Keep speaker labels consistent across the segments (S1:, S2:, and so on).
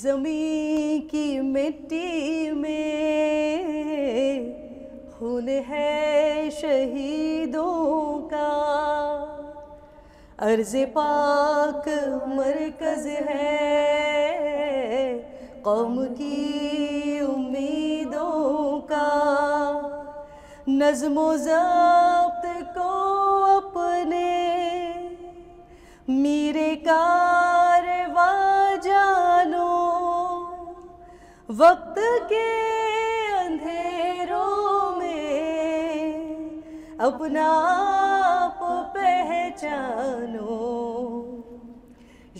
S1: زمین کی مٹی میں خون ہے شہیدوں کا، ارض پاک مرکز ہے قوم کی امیدوں کا، نظم و ضبط کو اپنے میرے کارواں جانو، وقت کے اندھیروں میں اپنا آپ پہچانو،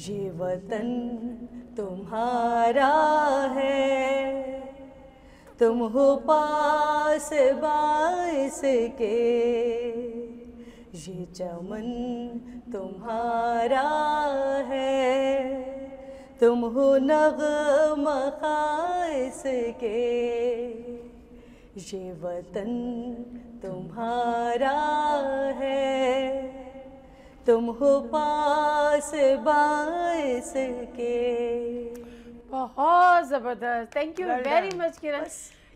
S1: یہ وطن تمہارا ہے، تم ہو پاس باعث کے، یہ چمن تمہارا ہے، تم ہو نغمہ خاص کے، یہ وطن تمہارا ہے، تم ہو پاس باعث کے۔
S2: بہت زبردست، تھینک یو ویری مچ کرن۔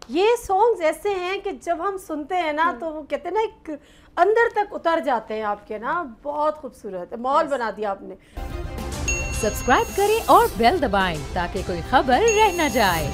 S2: یہ سانگز ایسے ہیں کہ جب ہم سنتے ہیں نا تو وہ کہتے ہیں نا ایک اندر تک اتر جاتے ہیں آپ کے نا، بہت خوبصورت ہے، ماحول بنا دیا آپ نے۔
S3: سبسکرائب کریں اور بیل دبائیں تاکہ کوئی خبر رہ نہ جائے۔